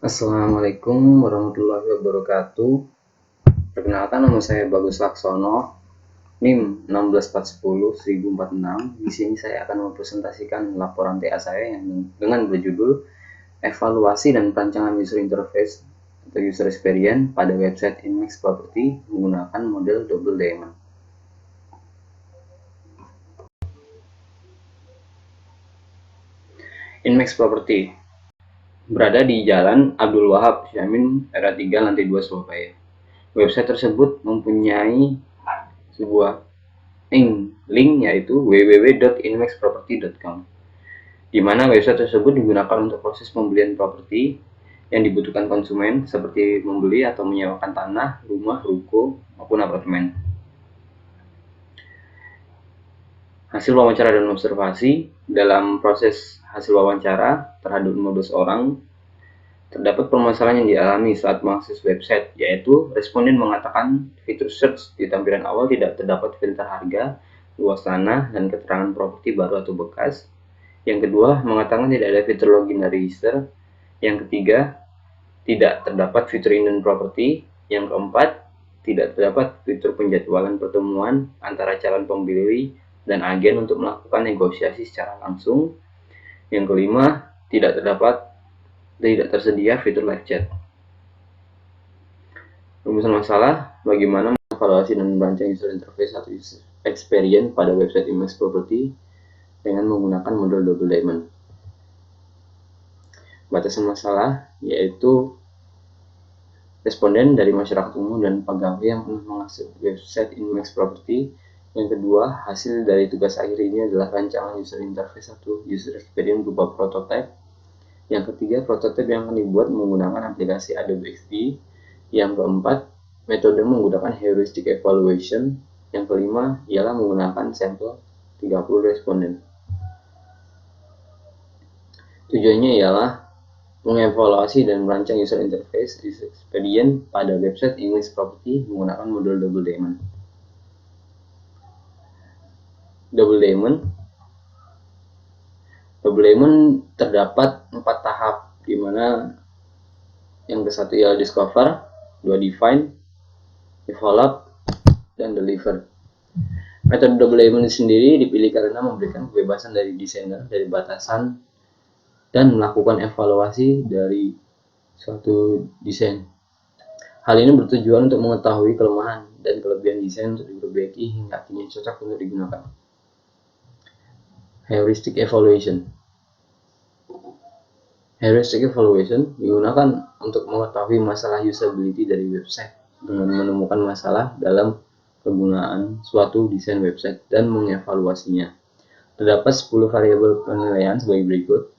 Assalamualaikum warahmatullahi wabarakatuh. Perkenalkan, nama saya Bagus Laksono, NIM 16410-1046. Di sini saya akan mempresentasikan laporan TA saya yang dengan berjudul Evaluasi dan Perancangan User Interface atau User Experience pada website Inmax Property menggunakan model Double Diamond. Inmax Property berada di Jalan Abdul Wahab Syamin, era 3, lantai 2, Surabaya. Website tersebut mempunyai sebuah link yaitu www.inmaxproperty.com, di mana website tersebut digunakan untuk proses pembelian properti yang dibutuhkan konsumen seperti membeli atau menyewakan tanah, rumah, ruko, maupun apartemen. Hasil wawancara dan observasi. Dalam proses hasil wawancara terhadap 15 orang, terdapat permasalahan yang dialami saat mengakses website, yaitu responden mengatakan fitur search di tampilan awal tidak terdapat filter harga, luas tanah, dan keterangan properti baru atau bekas. Yang kedua, mengatakan tidak ada fitur login dan register. Yang ketiga, tidak terdapat fitur inbound property. Yang keempat, tidak terdapat fitur penjadwalan pertemuan antara calon pembeli dan agen untuk melakukan negosiasi secara langsung. Yang kelima, tidak tersedia fitur live chat. Rumusan masalah: bagaimana mengevaluasi dan merancang user interface atau user experience pada website Inmax Property dengan menggunakan model Double Diamond. Batasan masalah yaitu responden dari masyarakat umum dan pegawai yang pernah mengakses website Inmax Property. Yang kedua, hasil dari tugas akhir ini adalah rancangan user interface atau user experience berupa prototype. Yang ketiga, prototipe yang akan dibuat menggunakan aplikasi Adobe XD. Yang keempat, metode menggunakan heuristic evaluation. Yang kelima, ialah menggunakan sampel 30 responden. Tujuannya ialah mengevaluasi dan merancang user interface user experience pada website Inmax Property menggunakan model Double Diamond. Double Diamond terdapat 4 tahap, di mana yang ke-1 ialah discover, 2 define, develop, dan deliver. Metode Double Diamond sendiri dipilih karena memberikan kebebasan dari desainer dari batasan dan melakukan evaluasi dari suatu desain. Hal ini bertujuan untuk mengetahui kelemahan dan kelebihan desain untuk diperbaiki hingga akhirnya cocok untuk digunakan. Heuristic evaluation. Heuristic evaluation digunakan untuk mengetahui masalah usability dari website dengan menemukan masalah dalam penggunaan suatu desain website dan mengevaluasinya. Terdapat 10 variabel penilaian sebagai berikut.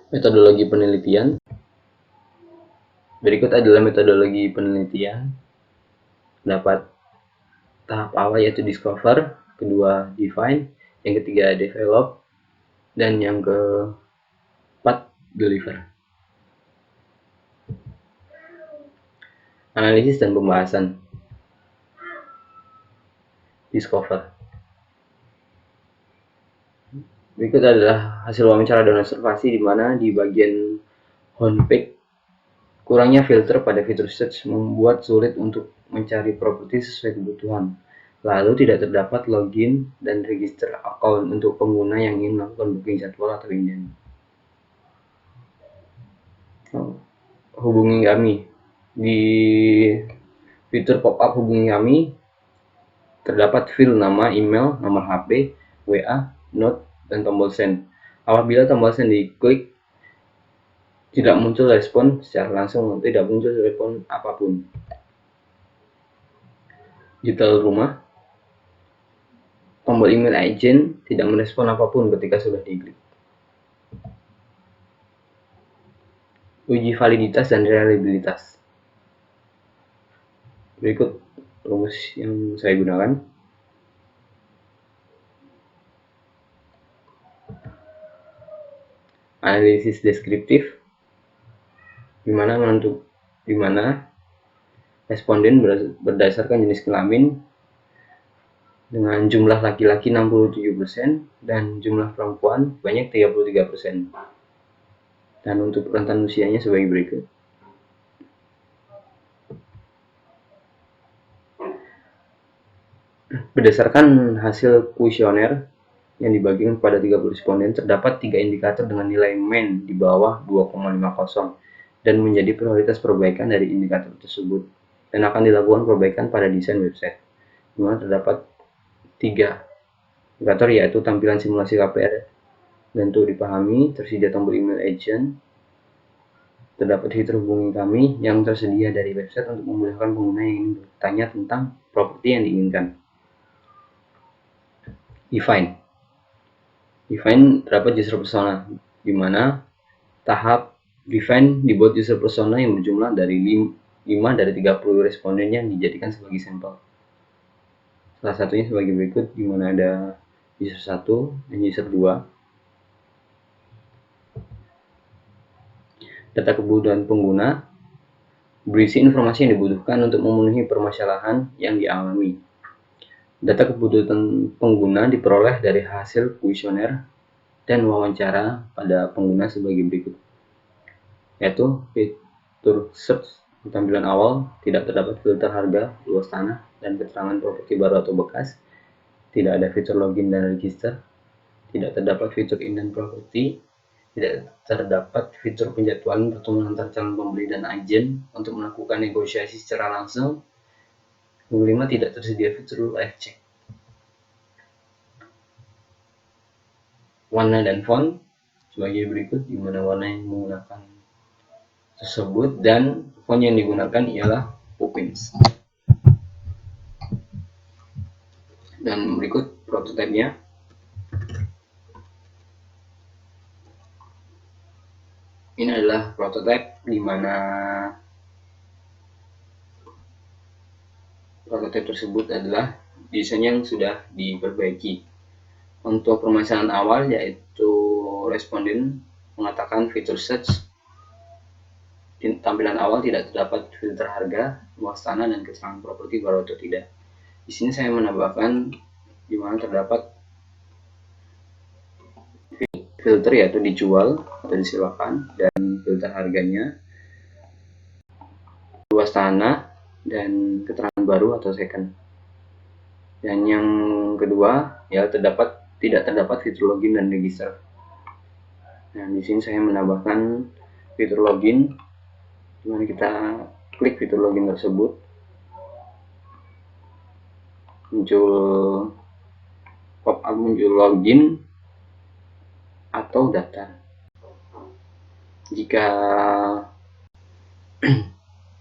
Metodologi penelitian. Berikut adalah metodologi penelitian. Dapat tahap awal yaitu discover, kedua define, yang ketiga develop, dan yang keempat deliver. Analisis dan pembahasan. Discover. Berikut adalah hasil wawancara dan observasi, di mana di bagian homepage kurangnya filter pada fitur search membuat sulit untuk mencari properti sesuai kebutuhan. Lalu tidak terdapat login dan register account untuk pengguna yang ingin melakukan booking jadwal atau inden. Hubungi kami. Di fitur pop-up hubungi kami terdapat field nama, email, nomor HP, WA, note, dan tombol send. Apabila tombol send diklik, tidak muncul respon secara langsung, tidak muncul respon apapun. Detail rumah. Tombol email agent tidak merespon apapun ketika sudah diklik. Uji validitas dan reliabilitas. Berikut rumus yang saya gunakan. Analisis deskriptif, di mana responden berdasarkan jenis kelamin dengan jumlah laki-laki 67% dan jumlah perempuan banyak 33%. Dan untuk rentan usianya sebagai berikut. Berdasarkan hasil kuesioner yang dibagikan kepada 30 responden, terdapat 3 indikator dengan nilai mean di bawah 2,50 dan menjadi prioritas perbaikan dari indikator tersebut, dan akan dilakukan perbaikan pada desain website, di mana terdapat 3 indikator, yaitu tampilan simulasi KPR dan untuk dipahami, tersedia tombol email agent, terdapat fitur hubungi kami yang tersedia dari website untuk memudahkan pengguna yang ingin bertanya tentang properti yang diinginkan. Define terdapat user persona, di mana tahap define dibuat user persona yang berjumlah dari 5 dari 30 responden yang dijadikan sebagai sampel. Salah satunya sebagai berikut, di mana ada user 1 dan user 2. Data kebutuhan pengguna berisi informasi yang dibutuhkan untuk memenuhi permasalahan yang dialami. Data kebutuhan pengguna diperoleh dari hasil kuesioner dan wawancara pada pengguna sebagai berikut, yaitu fitur search di tampilan awal tidak terdapat filter harga, luas tanah, dan keterangan properti baru atau bekas. Tidak ada fitur login dan register. Tidak terdapat fitur indent properti. Tidak terdapat fitur penjadwalan pertemuan antar calon pembeli dan agen untuk melakukan negosiasi secara langsung. Yang kelima, tidak tersedia fitur live check. Warna dan font sebagai berikut, di mana warna yang menggunakan tersebut dan font yang digunakan ialah Puppins. Dan berikut prototipenya. Ini adalah prototipe, di mana prototipe tersebut adalah desain yang sudah diperbaiki. Untuk permasalahan awal, yaitu responden mengatakan fitur search di tampilan awal tidak terdapat filter harga, luas tanah, dan keterangan properti baru atau tidak. Di sini saya menambahkan di mana terdapat filter, yaitu dijual atau disilakan, dan filter harganya, luas tanah, dan keterangan baru atau second. Dan yang kedua, ya tidak terdapat fitur login dan register. Nah, di sini saya menambahkan fitur login, di mana kita klik fitur login tersebut, muncul pop-up muncul login atau data. Jika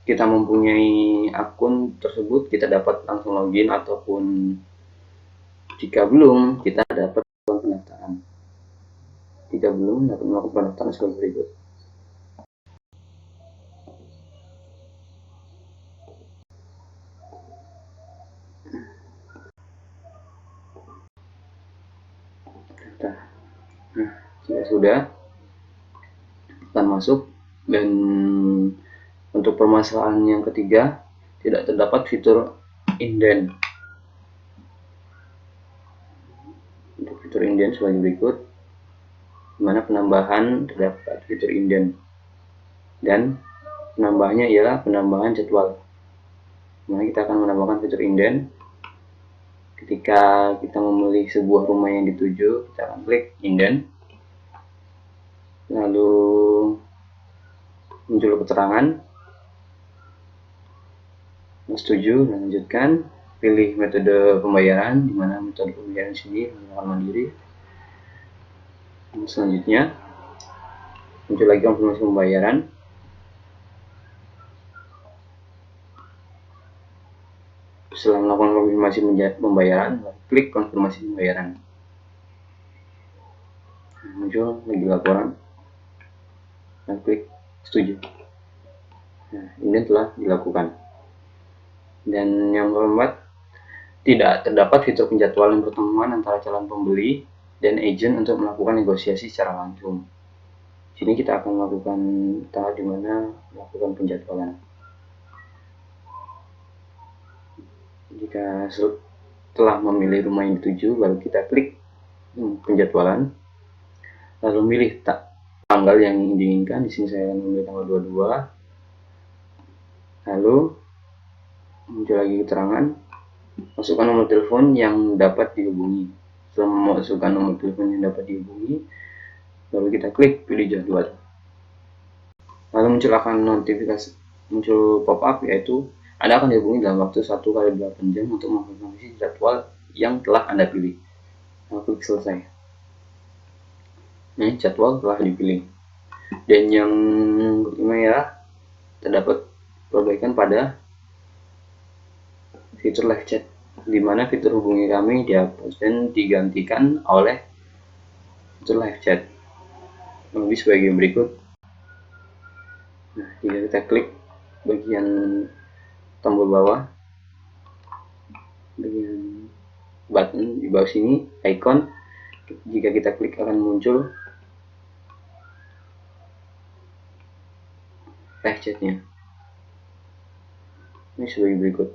kita mempunyai akun tersebut, kita dapat langsung login, ataupun jika belum, kita dapat melakukan pendaftaran. Jika belum, dapat melakukan pendaftaran sebagai berikut. Nah, jika sudah, kita masuk. Dan untuk permasalahan yang ketiga, tidak terdapat fitur indent. Untuk fitur indent sebagai berikut, di mana penambahan terdapat fitur indent, dan penambahannya ialah penambahan jadwal. Nah, kita akan menambahkan fitur indent. Ketika kita memilih sebuah rumah yang dituju, kita akan klik indent, lalu muncul keterangan, setuju, dan lanjutkan. Pilih metode pembayaran, di mana metode pembayaran sini menggunakan mandiri. Selanjutnya muncul lagi konfirmasi pembayaran. Setelah melakukan konfirmasi pembayaran, klik konfirmasi pembayaran. Muncul lagi laporan, dan klik setuju. Nah, ini telah dilakukan. Dan yang keempat, tidak terdapat fitur penjadwalan pertemuan antara calon pembeli dan agen untuk melakukan negosiasi secara langsung. Sini kita akan melakukan tahap di mana melakukan penjadwalan. Jika Setelah memilih rumah yang dituju, lalu kita klik penjadwalan, lalu milih tanggal yang diinginkan. Di sini saya memilih tanggal 22. Lalu muncul lagi keterangan, masukkan nomor telepon yang dapat dihubungi. Setelah memasukkan nomor telepon yang dapat dihubungi, lalu kita klik pilih jadwal. Lalu muncul pop-up, yaitu Anda akan dihubungi dalam waktu 1x8 jam untuk mengkonfirmasi jadwal yang telah Anda pilih. Klik selesai. Ini jadwal telah dipilih. Dan yang kelima ya, terdapat perbaikan pada fitur live chat, di mana fitur hubungi kami dihapus dan digantikan oleh fitur live chat. Lebih sebagai berikut. Nah, jika kita klik bagian tombol bawah, bagian button di bawah sini, icon, jika kita klik akan muncul live chatnya. Ini sebagai berikut.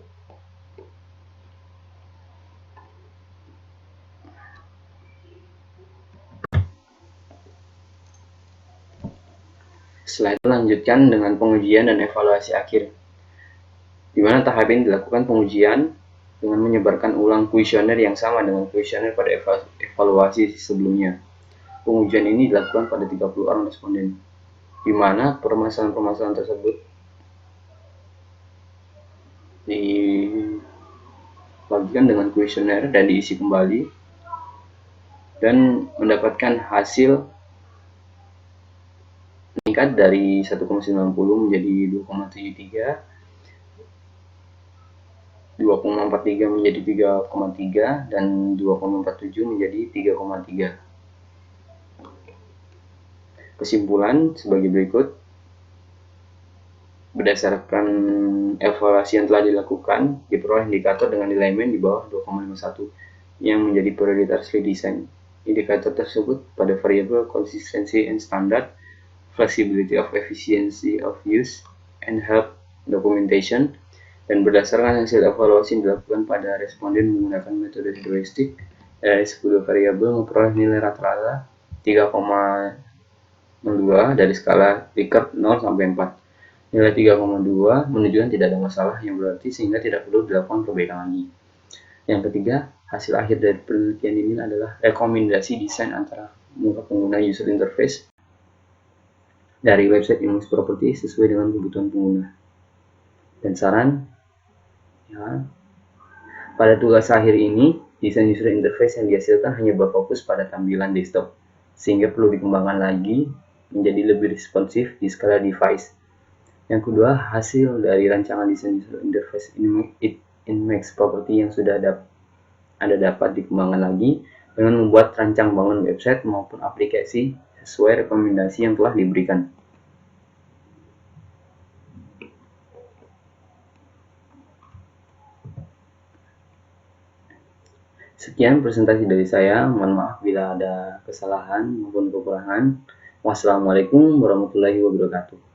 Setelah itu lanjutkan dengan pengujian dan evaluasi akhir, di mana tahap ini dilakukan pengujian dengan menyebarkan ulang kuesioner yang sama dengan kuesioner pada evaluasi sebelumnya. Pengujian ini dilakukan pada 30 orang responden, di mana permasalahan-permasalahan tersebut dibagikan dengan kuesioner dan diisi kembali dan mendapatkan hasil meningkat dari 1,90 menjadi 2,73, 2,43 menjadi 3,3, dan 2,47 menjadi 3,3. Kesimpulan sebagai berikut. Berdasarkan evaluasi yang telah dilakukan, diperoleh indikator dengan nilai mean di bawah 2,51 yang menjadi prioritas redesign. Indikator tersebut pada variabel consistency and standard, flexibility of efficiency of use, and help documentation. Dan berdasarkan hasil evaluasi yang dilakukan pada responden menggunakan metode heuristik, dari 10 variabel memperoleh nilai rata-rata 3,02 dari skala Likert 0 sampai 4. Nilai 3,2 menunjukkan tidak ada masalah yang berarti sehingga tidak perlu dilakukan perbaikan lagi. Yang ketiga, hasil akhir dari penelitian ini adalah rekomendasi desain antara muka pengguna user interface dari website Inmost Property sesuai dengan kebutuhan pengguna. Dan saran, ya, pada tugas akhir ini, desain user interface yang dihasilkan hanya berfokus pada tampilan desktop, sehingga perlu dikembangkan lagi menjadi lebih responsif di skala device. Yang kedua, hasil dari rancangan desain user interface Inmost Property yang sudah Anda dapat dikembangkan lagi dengan membuat rancang bangun website maupun aplikasi sesuai rekomendasi yang telah diberikan. Sekian presentasi dari saya. Mohon maaf bila ada kesalahan maupun kekurangan. Wassalamualaikum warahmatullahi wabarakatuh.